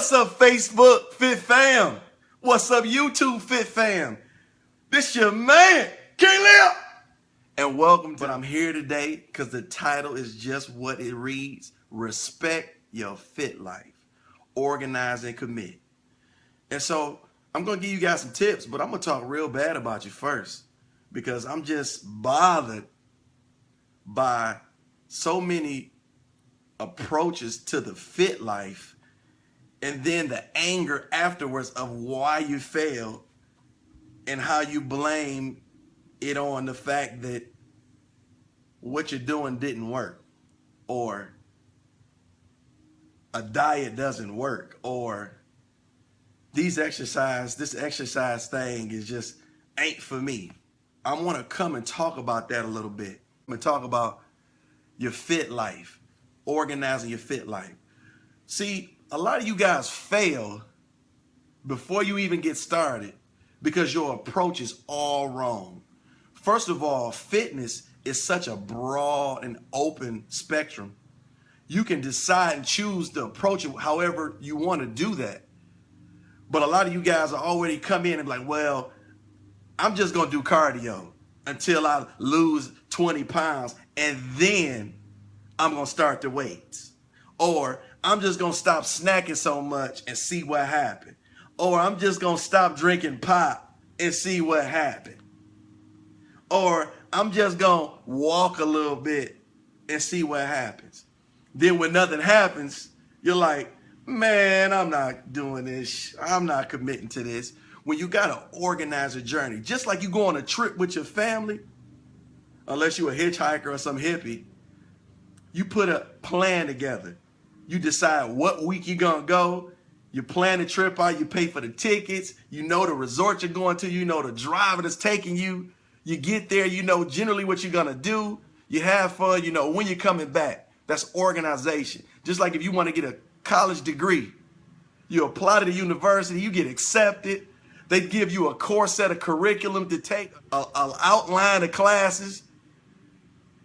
What's up, Facebook Fit Fam? What's up, YouTube Fit Fam? This your man, Caleb. And welcome to, but I'm here today because the title is just what it reads: Respect Your Fit Life. Organize and commit. And so I'm going to give you guys some tips, but I'm going to talk real bad about you first because I'm just bothered by so many approaches to the fit life and then the anger afterwards of why you failed and how you blame it on the fact that what you're doing didn't work, or a diet doesn't work, or this exercise thing is just ain't for me. I want to come and talk about that a little bit. I'm going to talk about your fit life, organizing your fit life. See, a lot of you guys fail before you even get started because your approach is all wrong. First of all, fitness is such a broad and open spectrum. You can decide and choose to approach it however you want to do that. But a lot of you guys are already come in and be like, well, I'm just going to do cardio until I lose 20 pounds and then I'm going to start the weights. Or I'm just going to stop snacking so much and see what happens. Or I'm just going to stop drinking pop and see what happens. Or I'm just going to walk a little bit and see what happens. Then when nothing happens, you're like, man, I'm not doing this. I'm not committing to this. When you got to organize a journey, just like you go on a trip with your family, unless you're a hitchhiker or some hippie, you put a plan together. You decide what week you're going to go. You plan the trip out. You pay for the tickets. You know the resort you're going to. You know the driver that's taking you. You get there. You know generally what you're going to do. You have fun. You know when you're coming back. That's organization. Just like if you want to get a college degree, you apply to the university. You get accepted. They give you a core set of curriculum to take, an outline of classes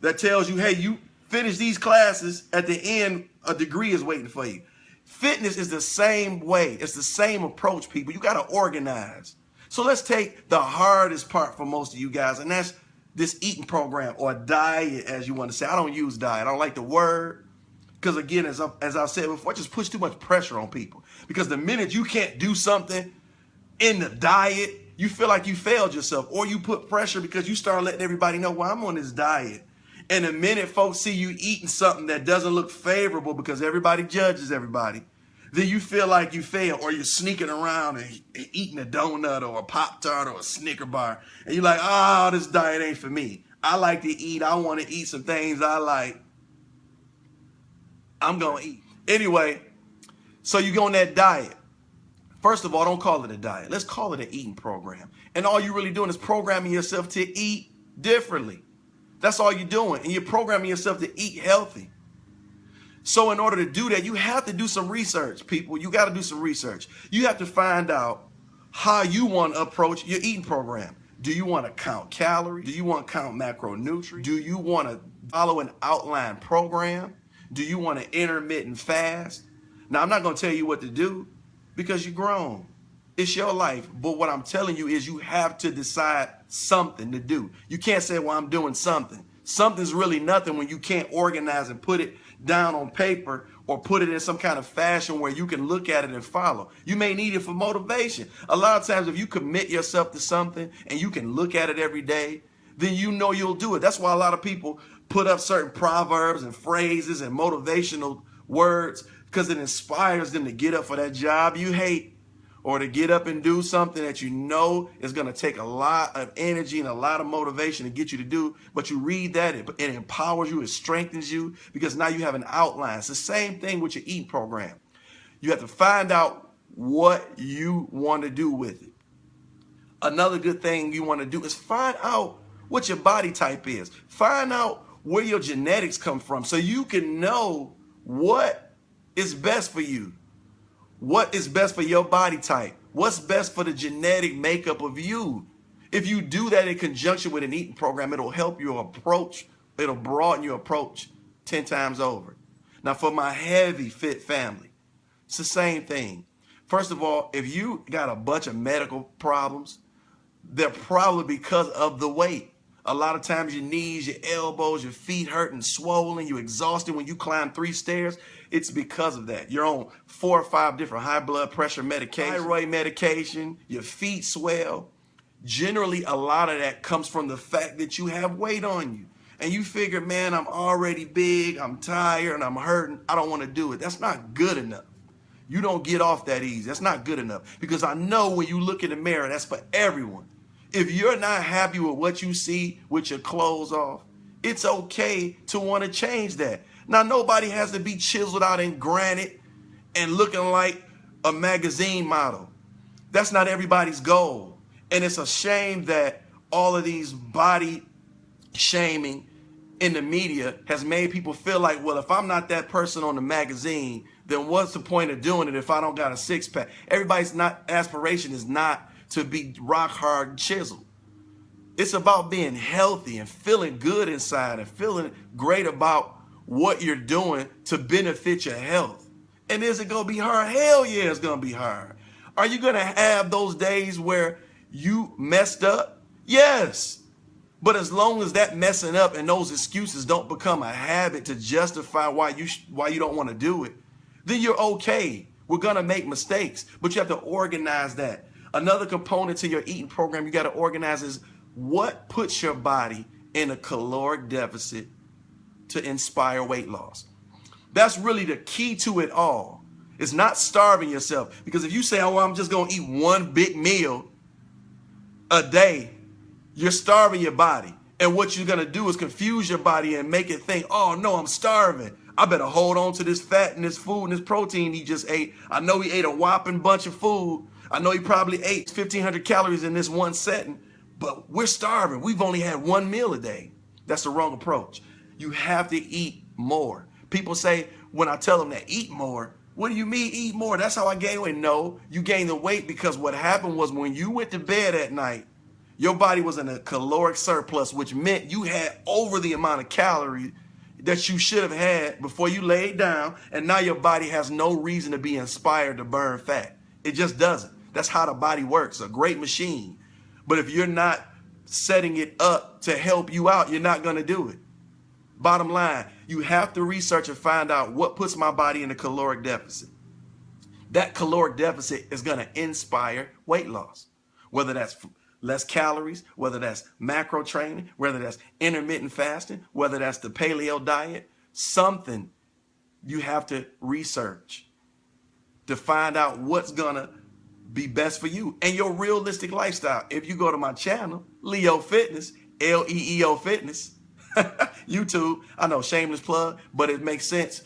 that tells you, hey, you finish these classes, at the end, a degree is waiting for you. Fitness is the same way. It's the same approach, people. You got to organize. So let's take the hardest part for most of you guys, and that's this eating program or diet, as you want to say. I don't use diet. I don't like the word because, again, as I said before, it just puts too much pressure on people. Because the minute you can't do something in the diet, you feel like you failed yourself, or you put pressure because you start letting everybody know, well, I'm on this diet. And the minute folks see you eating something that doesn't look favorable because everybody judges everybody, then you feel like you failed, or you're sneaking around and eating a donut or a Pop-Tart or a Snicker bar. And you're like, oh, this diet ain't for me. I like to eat. I want to eat some things I like. I'm going to eat. Anyway, so you go on that diet. First of all, don't call it a diet. Let's call it an eating program. And all you're really doing is programming yourself to eat differently. That's all you're doing. And you're programming yourself to eat healthy. So in order to do that, you have to do some research, people. You got to do some research. You have to find out how you want to approach your eating program. Do you want to count calories? Do you want to count macronutrients? Do you want to follow an outline program? Do you want to intermittent fast? Now, I'm not going to tell you what to do because you're grown. It's your life. But what I'm telling you is you have to decide something to do. You can't say, well, I'm doing something. Something's really nothing when you can't organize and put it down on paper or put it in some kind of fashion where you can look at it and follow. You may need it for motivation. A lot of times if you commit yourself to something and you can look at it every day, then you know you'll do it. That's why a lot of people put up certain proverbs and phrases and motivational words, because it inspires them to get up for that job you hate, or to get up and do something that you know is going to take a lot of energy and a lot of motivation to get you to do. But you read that, it empowers you, it strengthens you, because now you have an outline. It's the same thing with your eating program. You have to find out what you want to do with it. Another good thing you want to do is find out what your body type is. Find out where your genetics come from so you can know what is best for you. What is best for your body type? What's best for the genetic makeup of you? If you do that in conjunction with an eating program, it'll help your approach. It'll broaden your approach 10 times over. Now, for my heavy fit family, It's the same thing. First of all, if you got a bunch of medical problems, they're probably because of the weight. A lot of times your knees, your elbows, your feet hurt and swollen, you're exhausted when you climb 3 stairs. It's because of that. You're on 4 or 5 different high blood pressure medication, thyroid medication, your feet swell. Generally, a lot of that comes from the fact that you have weight on you. And you figure, man, I'm already big, I'm tired, and I'm hurting. I don't want to do it. That's not good enough. You don't get off that easy. That's not good enough. Because I know when you look in the mirror, that's for everyone. If you're not happy with what you see with your clothes off, it's okay to want to change that. Now, nobody has to be chiseled out in granite and looking like a magazine model. That's not everybody's goal. And it's a shame that all of these body shaming in the media has made people feel like, well, if I'm not that person on the magazine, then what's the point of doing it if I don't got a 6-pack? Everybody's aspiration is not to be rock hard chiseled. It's about being healthy and feeling good inside and feeling great about what you're doing to benefit your health. And is it going to be hard? Hell yeah, it's going to be hard. Are you going to have those days where you messed up? Yes. But as long as that messing up and those excuses don't become a habit to justify why you don't want to do it, then you're okay. We're going to make mistakes, but you have to organize that. Another component to your eating program you got to organize is what puts your body in a caloric deficit to inspire weight loss. That's really the key to it all. It's not starving yourself, because if you say, oh, well, I'm just going to eat one big meal a day, you're starving your body. And what you're going to do is confuse your body and make it think, oh, no, I'm starving. I better hold on to this fat and this food and this protein he just ate. I know he ate a whopping bunch of food. I know he probably ate 1,500 calories in this one setting, but we're starving. We've only had one meal a day. That's the wrong approach. You have to eat more. People say, when I tell them to eat more, what do you mean eat more? That's how I gain weight. No, you gain the weight because what happened was when you went to bed at night, your body was in a caloric surplus, which meant you had over the amount of calories that you should have had before you laid down, and now your body has no reason to be inspired to burn fat. It just doesn't. That's how the body works, a great machine. But if you're not setting it up to help you out, you're not going to do it. Bottom line, you have to research and find out what puts my body in a caloric deficit. That caloric deficit is going to inspire weight loss, whether that's less calories, whether that's macro training, whether that's intermittent fasting, whether that's the paleo diet, something you have to research to find out what's going to be best for you and your realistic lifestyle. If you go to my channel, Leo Fitness, Leo Fitness, YouTube, I know, shameless plug, but it makes sense.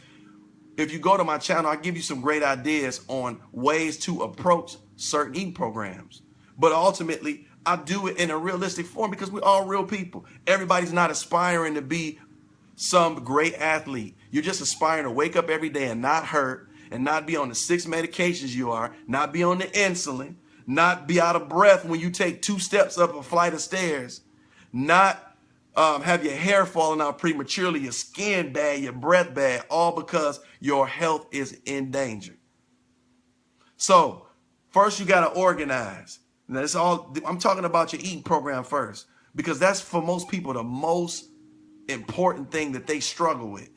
If you go to my channel, I give you some great ideas on ways to approach certain eating programs. But ultimately, I do it in a realistic form because we're all real people. Everybody's not aspiring to be some great athlete. You're just aspiring to wake up every day and not hurt and not be on the 6 medications you are, not be on the insulin, not be out of breath when you take 2 steps up a flight of stairs, not have your hair falling out prematurely, your skin bad, your breath bad, all because your health is in danger. So first you got to organize. Now, it's all, I'm talking about your eating program first, because that's for most people the most important thing that they struggle with.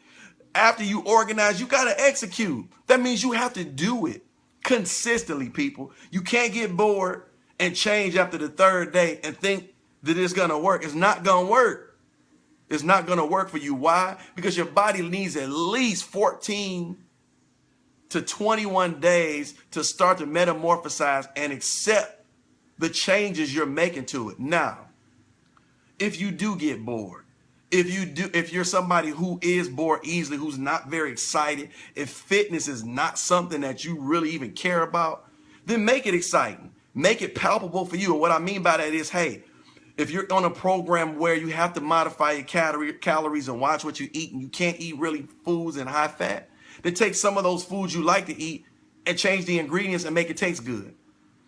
After you organize, you got to execute. That means you have to do it consistently, people. You can't get bored and change after the 3rd day and think that it's going to work. It's not going to work. It's not going to work for you. Why? Because your body needs at least 14 to 21 days to start to metamorphosize and accept the changes you're making to it. Now, if you do get bored, if you're somebody who is bored easily, who's not very excited, if fitness is not something that you really even care about, then make it exciting. Make it palpable for you. And what I mean by that is, hey, if you're on a program where you have to modify your calories and watch what you eat, and you can't eat really foods and high fat, then take some of those foods you like to eat and change the ingredients and make it taste good.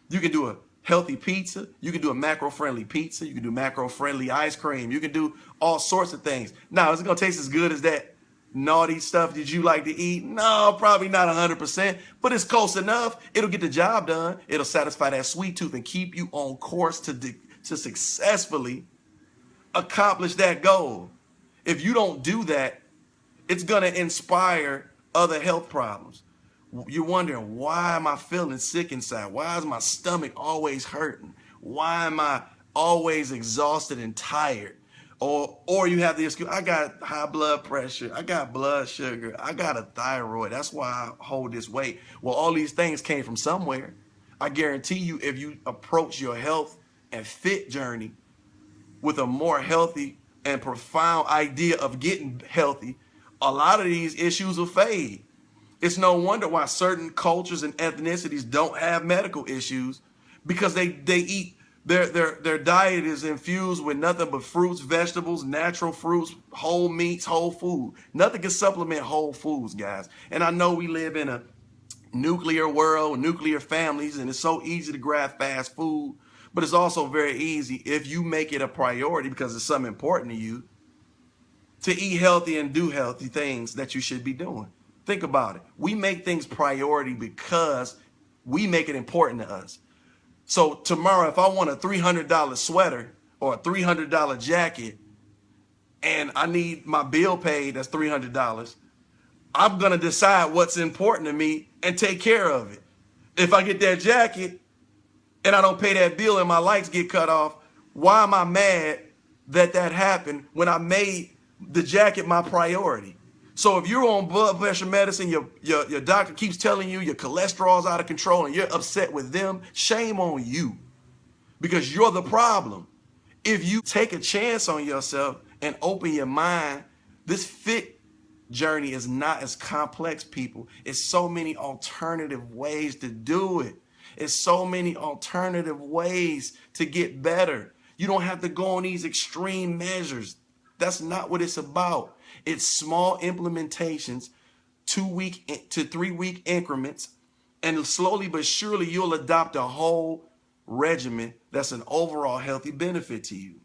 You can do a healthy pizza. You can do a macro-friendly pizza. You can do macro-friendly ice cream. You can do all sorts of things. Now, is it going to taste as good as that naughty stuff that you like to eat? No, probably not 100%, but it's close enough. It'll get the job done. It'll satisfy that sweet tooth and keep you on course to successfully accomplish that goal. If you don't do that, it's going to inspire other health problems. You're wondering, why am I feeling sick inside? Why is my stomach always hurting? Why am I always exhausted and tired? Or you have the excuse, I got high blood pressure, I got blood sugar, I got a thyroid, that's why I hold this weight. Well, all these things came from somewhere. I guarantee you, if you approach your health and fit journey with a more healthy and profound idea of getting healthy, a lot of these issues will fade. It's no wonder why certain cultures and ethnicities don't have medical issues, because they eat, their diet is infused with nothing but fruits, vegetables, natural fruits, whole meats, whole food. Nothing can supplement whole foods, guys. And I know we live in a nuclear world, nuclear families, and it's so easy to grab fast food, but it's also very easy, if you make it a priority because it's something important to you, to eat healthy and do healthy things that you should be doing. Think about it. We make things priority because we make it important to us. So tomorrow, if I want a $300 sweater or a $300 jacket and I need my bill paid, that's $300, I'm going to decide what's important to me and take care of it. If I get that jacket and I don't pay that bill and my lights get cut off, why am I mad that that happened when I made the jacket my priority? So if you're on blood pressure medicine, your doctor keeps telling you your cholesterol's out of control and you're upset with them, shame on you, because you're the problem. If you take a chance on yourself and open your mind, this fit journey is not as complex, people. It's so many alternative ways to do it. It's so many alternative ways to get better. You don't have to go on these extreme measures. That's not what it's about. It's small implementations, 2-week to 3-week increments, and slowly but surely you'll adopt a whole regimen that's an overall healthy benefit to you.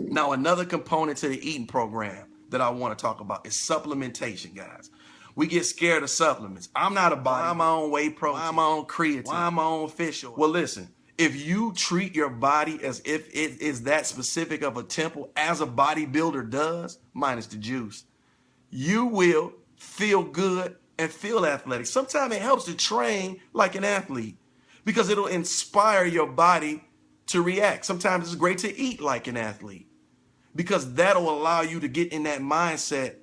Now, another component to the eating program that I want to talk about is supplementation, guys. We get scared of supplements. I'm not a body. I'm my own whey protein. I'm my own creatine. I'm my own fish oil. Well, listen. If you treat your body as if it is that specific of a temple as a bodybuilder does, minus the juice, you will feel good and feel athletic. Sometimes it helps to train like an athlete because it'll inspire your body to react. Sometimes it's great to eat like an athlete because that'll allow you to get in that mindset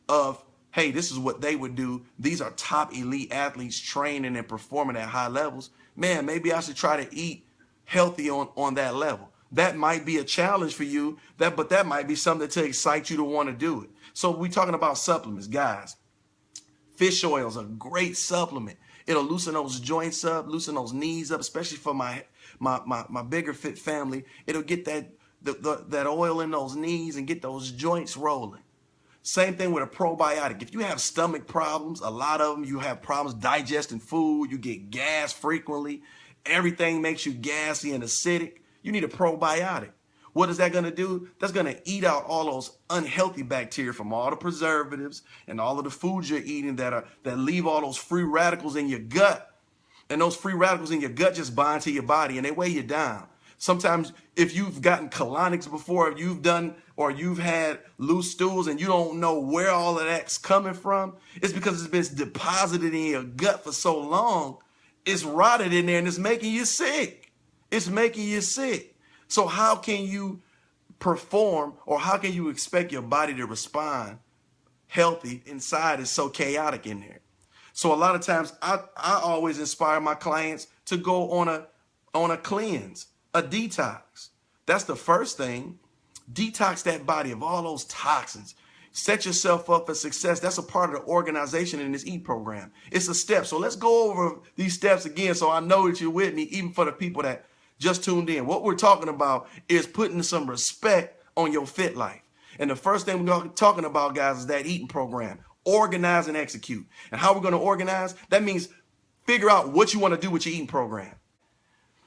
of, hey, this is what they would do. These are top elite athletes training and performing at high levels. Man, maybe I should try to eat healthy on that level. That might be a challenge for you, but that might be something to excite you to want to do it. So we're talking about supplements, guys. Fish oil is a great supplement. It'll loosen those joints up, loosen those knees up, especially for my bigger fit family. It'll get that oil in those knees and get those joints rolling. Same thing with a probiotic. If you have stomach problems, a lot of them, you have problems digesting food, you get gas frequently, everything makes you gassy and acidic, you need a probiotic. What is that going to do? That's going to eat out all those unhealthy bacteria from all the preservatives and all of the foods you're eating that leave all those free radicals in your gut. And those free radicals in your gut just bind to your body and they weigh you down. Sometimes if you've gotten colonics before, if you've had loose stools and you don't know where all of that's coming from, it's because it's been deposited in your gut for so long. It's rotted in there and it's making you sick. It's making you sick. So how can you perform, or how can you expect your body to respond healthy inside? Is so chaotic in there. So a lot of times I always inspire my clients to go on a cleanse, a detox. That's the first thing. Detox that body of all those toxins. Set yourself up for success. That's a part of the organization in this EAT program. It's a step. So let's go over these steps again so I know that you're with me, even for the people that just tuned in. What we're talking about is putting some respect on your fit life. And the first thing we're talking about, guys, is that eating program. Organize and execute. And how we're going to organize, that means figure out what you want to do with your eating program.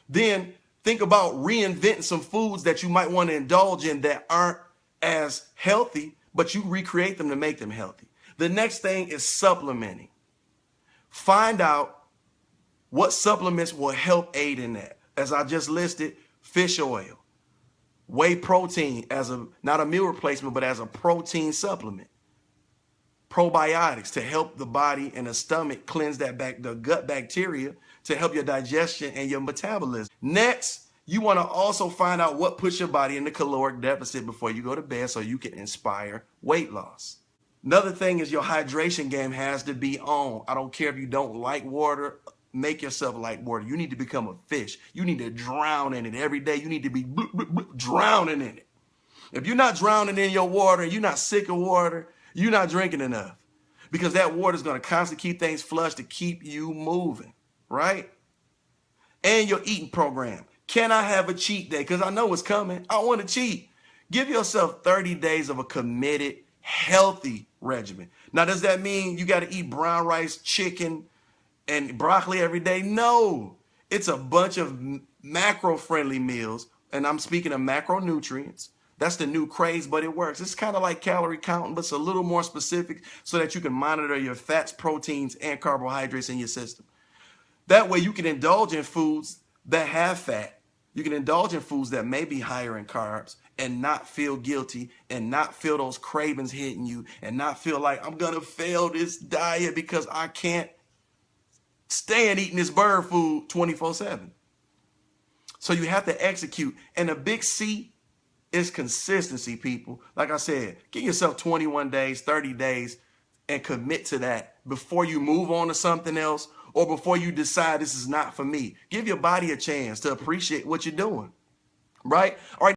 Then Think about reinventing some foods that you might want to indulge in that aren't as healthy, but you recreate them to make them healthy. The next thing is supplementing. Find out what supplements will help aid in that. As I just listed, fish oil, whey protein as not a meal replacement, but as a protein supplement. Probiotics to help the body and the stomach cleanse the gut bacteria to help your digestion and your metabolism. Next, you want to also find out what puts your body in the caloric deficit before you go to bed so you can inspire weight loss. Another thing is your hydration game has to be on. I don't care if you don't like water, make yourself like water. You need to become a fish. You need to drown in it every day. You need to be drowning in it. If you're not drowning in your water and you're not sick of water, you're not drinking enough, because that water is going to constantly keep things flushed to keep you moving, right? And your eating program. Can I have a cheat day? Because I know it's coming. I want to cheat. Give yourself 30 days of a committed, healthy regimen. Now, does that mean you got to eat brown rice, chicken, and broccoli every day? No. It's a bunch of macro-friendly meals, and I'm speaking of macronutrients. That's the new craze, but it works. It's kind of like calorie counting, but it's a little more specific so that you can monitor your fats, proteins, and carbohydrates in your system. That way you can indulge in foods that have fat. You can indulge in foods that may be higher in carbs and not feel guilty and not feel those cravings hitting you and not feel like I'm going to fail this diet because I can't stand eating this bird food 24/7. So you have to execute. And a big C is consistency, people. Like I said, give yourself 21 days, 30 days, and commit to that before you move on to something else or before you decide this is not for me. Give your body a chance to appreciate what you're doing, right? All right.